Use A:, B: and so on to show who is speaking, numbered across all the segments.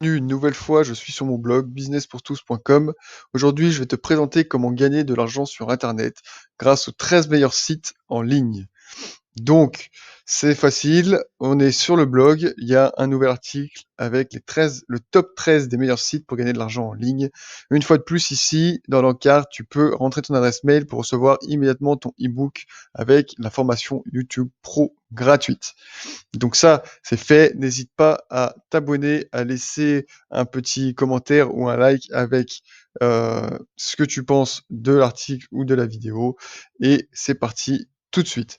A: Une nouvelle fois, je suis sur mon blog businesspourtous.com. Aujourd'hui, je vais te présenter comment gagner de l'argent sur Internet grâce aux 13 meilleurs sites en ligne. Donc, c'est facile, on est sur le blog, il y a un nouvel article avec le top 13 des meilleurs sites pour gagner de l'argent en ligne. Une fois de plus, ici, dans l'encart, tu peux rentrer ton adresse mail pour recevoir immédiatement ton e-book avec la formation YouTube Pro gratuite. Donc ça, c'est fait. N'hésite pas à t'abonner, à laisser un petit commentaire ou un like avec ce que tu penses de l'article ou de la vidéo. Et c'est parti tout de suite.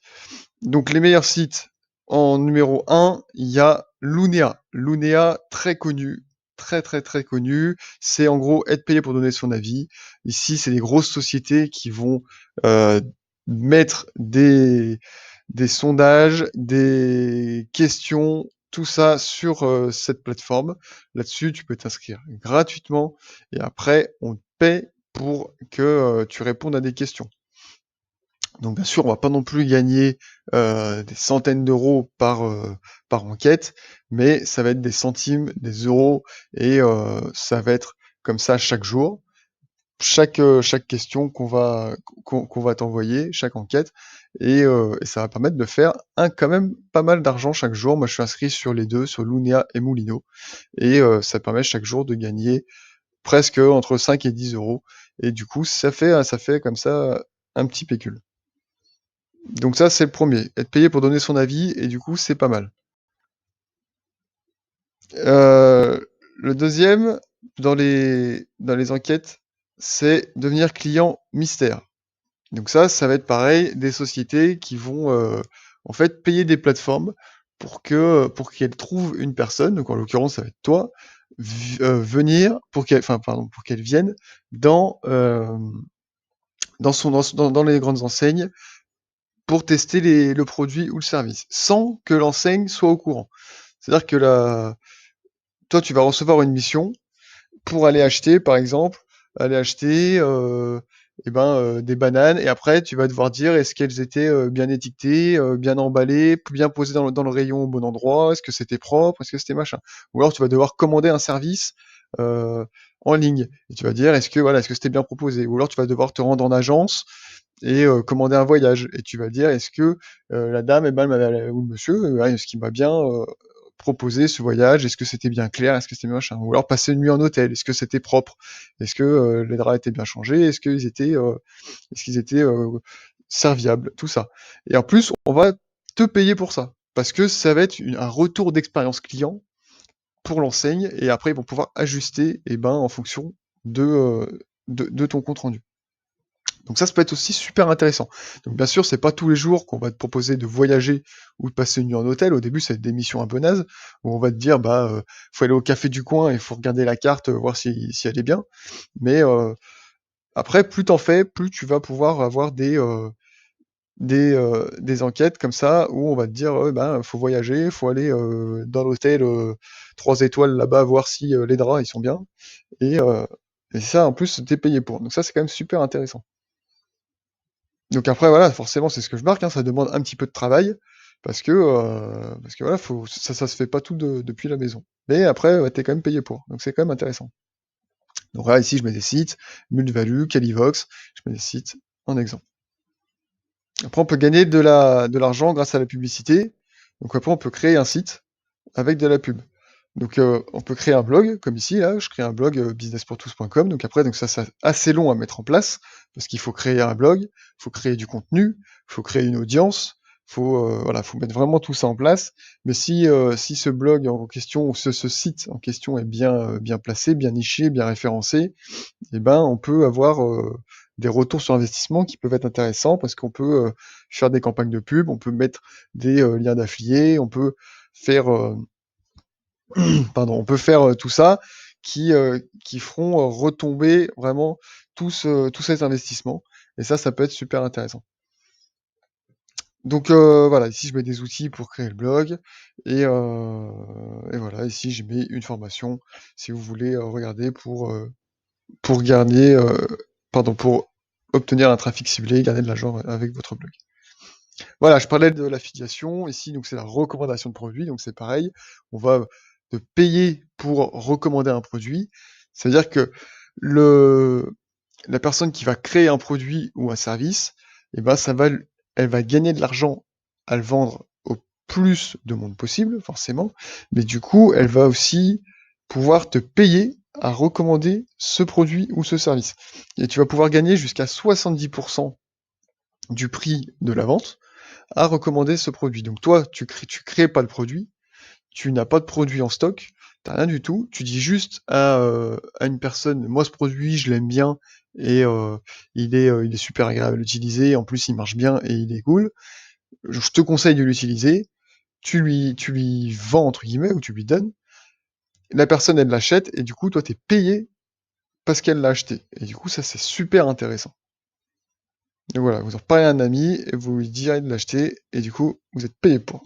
A: Donc les meilleurs sites en numéro 1, il y a Lunea. Lunea, très connu, très connu. C'est en gros être payé pour donner son avis. Ici, c'est des grosses sociétés qui vont mettre des sondages, des questions, tout ça sur cette plateforme. Là-dessus, tu peux t'inscrire gratuitement et après, on te paie pour que tu répondes à des questions. Donc bien sûr, on va pas non plus gagner des centaines d'euros par enquête, mais ça va être des centimes, des euros, et ça va être comme ça chaque jour. Chaque question qu'on va t'envoyer, chaque enquête, et ça va permettre de faire quand même pas mal d'argent chaque jour. Moi, je suis inscrit sur les deux, sur Lunea et Moulino, et ça permet chaque jour de gagner presque entre 5 et 10 euros. Et du coup, ça fait comme ça un petit pécule. Donc ça, c'est le premier. Être payé pour donner son avis, et du coup, c'est pas mal. Euh, le deuxième, dans les enquêtes, c'est devenir client mystère. Donc ça va être pareil, des sociétés qui vont en fait payer des plateformes pour qu'elles trouvent une personne, donc en l'occurrence ça va être toi, venir pour qu'elle vienne dans dans les grandes enseignes pour tester le produit ou le service, sans que l'enseigne soit au courant. C'est-à-dire que toi tu vas recevoir une mission pour aller acheter, par exemple, aller acheter des bananes, et après tu vas devoir dire est-ce qu'elles étaient bien étiquetées, bien emballées, bien posées dans le rayon au bon endroit, est-ce que c'était propre, est-ce que c'était machin. Ou alors tu vas devoir commander un service euh, en ligne, et tu vas dire est-ce que c'était bien proposé. Ou alors tu vas devoir te rendre en agence et commander un voyage, et tu vas dire est-ce que la dame ou le monsieur est-ce qu'il m'a bien proposé ce voyage, est-ce que c'était bien clair, est-ce que c'était machin, ou alors passer une nuit en hôtel, est-ce que c'était propre, est-ce que les draps étaient bien changés, est-ce qu'ils étaient serviables, tout ça. Et en plus, on va te payer pour ça, parce que ça va être un retour d'expérience client pour l'enseigne, et après ils vont pouvoir ajuster en fonction de ton compte rendu. Donc ça peut être aussi super intéressant. Donc bien sûr, c'est pas tous les jours qu'on va te proposer de voyager ou de passer une nuit en hôtel. Au début, c'est des missions un peu nazes, où on va te dire, faut aller au café du coin, il faut regarder la carte, voir si elle est bien. Mais après, plus t'en fais, plus tu vas pouvoir avoir des enquêtes comme ça, où on va te dire, faut voyager, faut aller dans l'hôtel 3 étoiles là-bas, voir si les draps, ils sont bien. Et, euh, et ça, en plus, t'es payé pour. Donc ça, c'est quand même super intéressant. Donc après, voilà, forcément, c'est ce que je marque, hein, ça demande un petit peu de travail, parce que voilà, ça se fait pas tout depuis la maison. Mais après, ouais, t'es quand même payé pour, donc c'est quand même intéressant. Donc là, ici, je mets des sites, Multvalue, Calivox, je mets des sites en exemple. Après, on peut gagner de l'argent grâce à la publicité. Donc après, on peut créer un site avec de la pub. Donc on peut créer un blog, comme ici, là, je crée un blog businesspourtous.com. Donc après, ça c'est assez long à mettre en place, parce qu'il faut créer un blog, il faut créer du contenu, il faut créer une audience, faut mettre vraiment tout ça en place. Mais si ce blog en question, ou ce site en question est bien placé, bien niché, bien référencé, eh ben on peut avoir des retours sur investissement qui peuvent être intéressants, parce qu'on peut faire des campagnes de pub, on peut mettre des liens d'affiliés, on peut faire on peut faire tout ça qui feront retomber vraiment tout cet investissement. Et ça peut être super intéressant. Donc voilà, ici je mets des outils pour créer le blog. Et voilà, ici je mets une formation si vous voulez regarder pour gagner, pour obtenir un trafic ciblé, gagner de l'argent avec votre blog. Voilà, je parlais de l'affiliation. Ici, donc c'est la recommandation de produits, donc c'est pareil. On va de payer pour recommander un produit. C'est-à-dire que la personne qui va créer un produit ou un service, eh ben, elle va gagner de l'argent à le vendre au plus de monde possible, forcément, mais du coup, elle va aussi pouvoir te payer à recommander ce produit ou ce service. Et tu vas pouvoir gagner jusqu'à 70% du prix de la vente à recommander ce produit. Donc toi, tu crées pas le produit, tu n'as pas de produit en stock, t'as rien du tout, tu dis juste à une personne, moi ce produit, je l'aime bien, et il est super agréable à utiliser, en plus il marche bien et il est cool, je te conseille de l'utiliser, tu lui vends entre guillemets, ou tu lui donnes, la personne elle l'achète, et du coup toi t'es payé parce qu'elle l'a acheté. Et du coup ça c'est super intéressant. Et voilà, vous en parlez à un ami, et vous lui direz de l'acheter, et du coup vous êtes payé pour.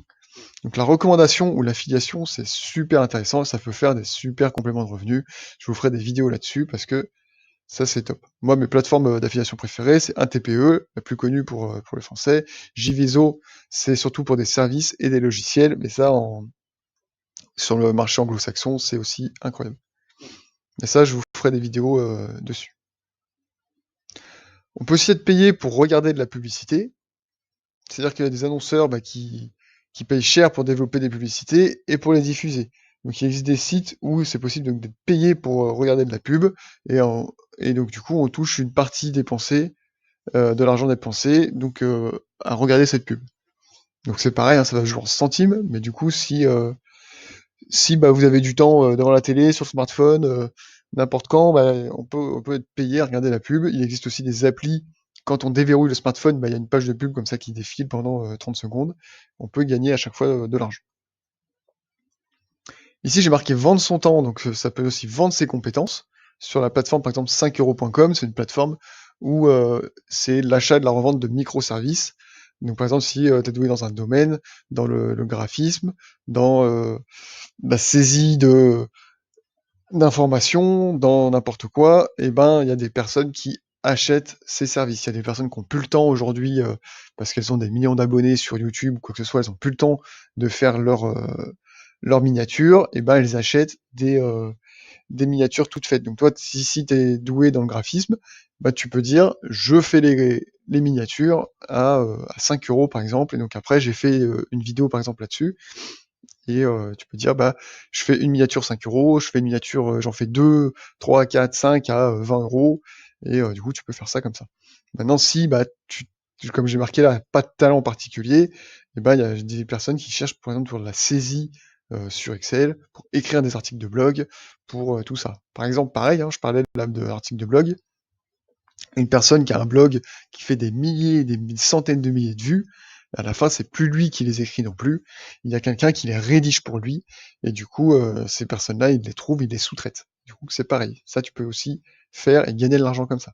A: Donc la recommandation ou l'affiliation, c'est super intéressant, ça peut faire des super compléments de revenus. Je vous ferai des vidéos là-dessus parce que ça c'est top. Moi mes plateformes d'affiliation préférées, c'est 1TPE, la plus connue pour les Français. JViso, c'est surtout pour des services et des logiciels, mais ça sur le marché anglo-saxon, c'est aussi incroyable. Mais ça, je vous ferai des vidéos dessus. On peut aussi être payé pour regarder de la publicité. C'est-à-dire qu'il y a des annonceurs qui payent cher pour développer des publicités et pour les diffuser. Donc il existe des sites où c'est possible d'être payé pour regarder de la pub, et, et donc du coup on touche une partie dépensée, de l'argent dépensé, donc à regarder cette pub. Donc c'est pareil, hein, ça va jouer en centimes, mais du coup si vous avez du temps devant la télé, sur le smartphone, n'importe quand, on peut être payé à regarder la pub. Il existe aussi des applis. Quand on déverrouille le smartphone, il y a une page de pub comme ça qui défile pendant 30 secondes. On peut gagner à chaque fois de l'argent. Ici, j'ai marqué vendre son temps, donc ça peut aussi vendre ses compétences. Sur la plateforme, par exemple, 5euros.com, c'est une plateforme où c'est l'achat et de la revente de microservices. Donc, par exemple, si tu es doué dans un domaine, dans le graphisme, dans la saisie d'informations, dans n'importe quoi, et il y a des personnes qui achètent ces services. Il y a des personnes qui ont plus le temps aujourd'hui, parce qu'elles ont des millions d'abonnés sur YouTube ou quoi que ce soit, elles ont plus le temps de faire leur miniature, et elles achètent des miniatures toutes faites. Donc toi, si tu es doué dans le graphisme, tu peux dire je fais les miniatures à 5 euros par exemple, et donc après j'ai fait une vidéo par exemple là-dessus, et tu peux dire je fais une miniature 5 euros, je fais une miniature, j'en fais 2, 3, 4, 5 à 20 euros, et du coup tu peux faire ça comme ça. Maintenant si comme j'ai marqué là, pas de talent particulier, et il y a des personnes qui cherchent par exemple pour de la saisie sur Excel, pour écrire des articles de blog, pour tout ça. Par exemple, pareil, hein, je parlais là de l'article de blog, une personne qui a un blog qui fait des milliers, des centaines de milliers de vues, à la fin, c'est plus lui qui les écrit non plus, il y a quelqu'un qui les rédige pour lui, et du coup, ces personnes-là, il les trouve, il les sous-traite. Du coup, c'est pareil. Ça, tu peux aussi faire et gagner de l'argent comme ça.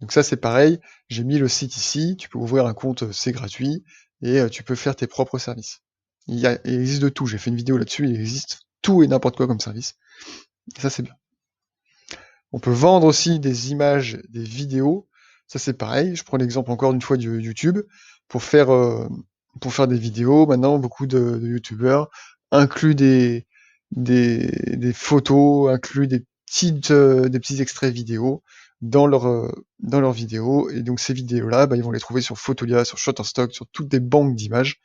A: Donc ça, c'est pareil. J'ai mis le site ici, tu peux ouvrir un compte, c'est gratuit, et tu peux faire tes propres services. Il existe de tout, j'ai fait une vidéo là-dessus, il existe tout et n'importe quoi comme service. Et ça, c'est bien. On peut vendre aussi des images, des vidéos. Ça, c'est pareil. Je prends l'exemple encore une fois du YouTube. Pour faire, euh, pour faire des vidéos, maintenant, beaucoup de YouTubeurs incluent des photos, incluent des petits extraits vidéo dans leurs vidéos. Et donc, ces vidéos-là, ils vont les trouver sur Photolia, sur Shutterstock, sur toutes des banques d'images.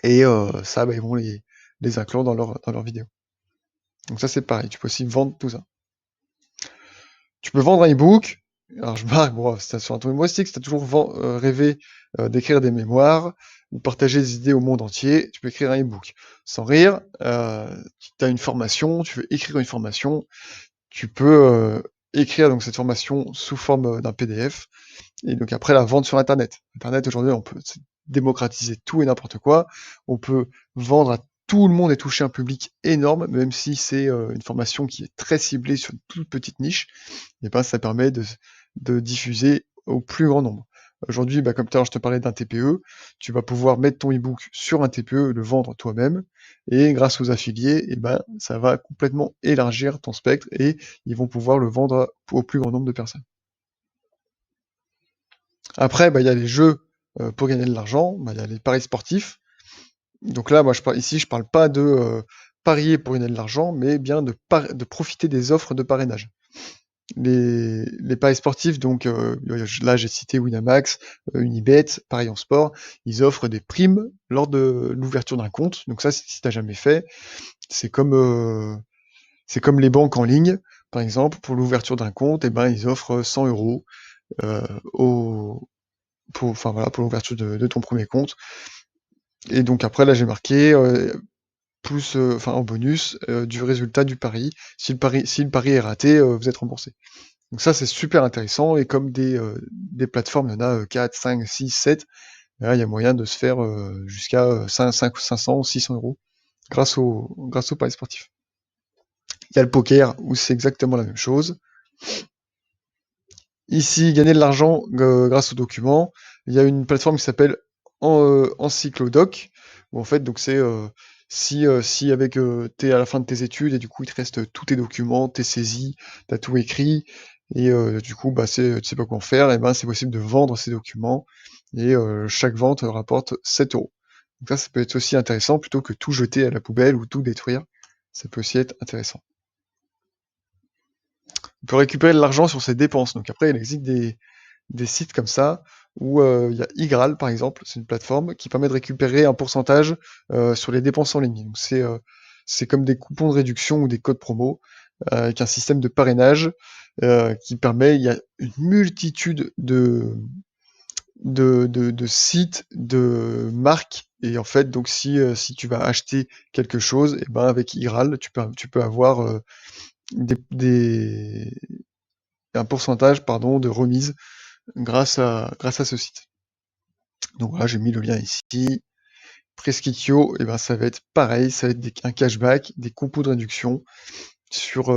A: Et ça, ils vont les inclure dans leurs vidéos. Donc ça, c'est pareil. Tu peux aussi vendre tout ça. Tu peux vendre un e-book. Alors je marque, bon, si t'as sur un ton humoristique, si t'as toujours rêvé d'écrire des mémoires ou partager des idées au monde entier, tu peux écrire un e-book. Sans rire, tu as une formation, tu veux écrire une formation, tu peux écrire donc cette formation sous forme d'un PDF, et donc après la vendre sur Internet. Internet aujourd'hui, on peut démocratiser tout et n'importe quoi. On peut vendre à tout le monde et toucher un public énorme, même si c'est une formation qui est très ciblée sur une toute petite niche, et ça permet de diffuser au plus grand nombre. Aujourd'hui, comme tout à l'heure je te parlais d'un TPE, tu vas pouvoir mettre ton e-book sur un TPE et le vendre toi-même, et grâce aux affiliés, ça va complètement élargir ton spectre, et ils vont pouvoir le vendre au plus grand nombre de personnes. Après, il y a les jeux pour gagner de l'argent, il y a les paris sportifs. Donc là, moi, ici, je parle pas parier pour gagner de l'argent, mais bien de profiter des offres de parrainage. Les paris sportifs, donc là j'ai cité Winamax, Unibet, Paris en sport, ils offrent des primes lors de l'ouverture d'un compte. Donc ça, si t'as jamais fait, c'est comme les banques en ligne, par exemple, pour l'ouverture d'un compte, et ben ils offrent 100 euros pour l'ouverture de ton premier compte. Et donc après là j'ai marqué plus, en bonus du résultat du pari. Si le pari est raté, vous êtes remboursé. Donc ça, c'est super intéressant, et comme des plateformes, il y en a 4, 5, 6, 7, là, il y a moyen de se faire jusqu'à 500, 600 euros grâce au paris sportif. Il y a le poker où c'est exactement la même chose. Ici, gagner de l'argent grâce aux documents. Il y a une plateforme qui s'appelle Encyclodoc, où en fait, donc c'est si avec t'es à la fin de tes études et du coup il te reste tous tes documents, tes saisies, t'as tout écrit, et du coup bah tu sais pas quoi en faire, et ben c'est possible de vendre ces documents, et chaque vente rapporte 7 euros. Donc ça peut être aussi intéressant plutôt que tout jeter à la poubelle ou tout détruire. Ça peut aussi être intéressant. On peut récupérer de l'argent sur ses dépenses. Donc après, il existe des sites comme ça où il y a Igral, par exemple, c'est une plateforme qui permet de récupérer un pourcentage sur les dépenses en ligne. Donc c'est comme des coupons de réduction ou des codes promo avec un système de parrainage qui permet, il y a une multitude de sites, de marques, et en fait, donc si tu vas acheter quelque chose, et ben avec Igral, tu peux avoir des un pourcentage, pardon, de remise grâce à ce site. Donc voilà, j'ai mis le lien ici. Presqu'Itio, et ben ça va être pareil, ça va être un cashback, des coupons de réduction sur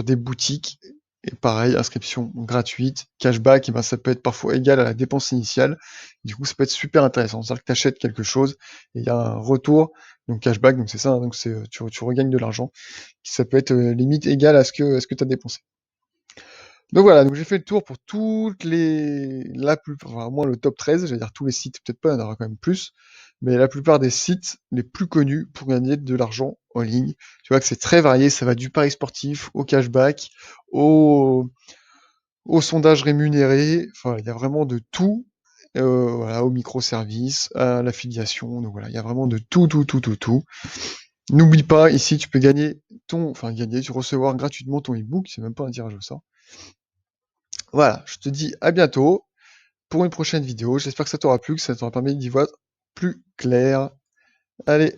A: des boutiques. Et pareil, inscription gratuite, cashback, et ben ça peut être parfois égal à la dépense initiale. Du coup, ça peut être super intéressant. C'est-à-dire que tu achètes quelque chose et il y a un retour, donc cashback, donc c'est ça, hein, donc tu regagnes de l'argent. Ça peut être limite égal à ce que tu as dépensé. Donc voilà, donc j'ai fait le tour pour au moins le top 13, j'allais dire tous les sites, peut-être pas, il y en aura quand même plus, mais la plupart des sites les plus connus pour gagner de l'argent en ligne. Tu vois que c'est très varié, ça va du pari sportif au cashback, au, au sondage rémunéré, enfin il y a vraiment de tout, voilà, au microservice, à l'affiliation, donc voilà, il y a vraiment de tout, tout, tout, tout, tout. N'oublie pas, ici tu peux tu recevoir gratuitement ton ebook, c'est même pas un tirage au sort. Voilà, je te dis à bientôt pour une prochaine vidéo. J'espère que ça t'aura plu, que ça t'aura permis d'y voir plus clair. Allez,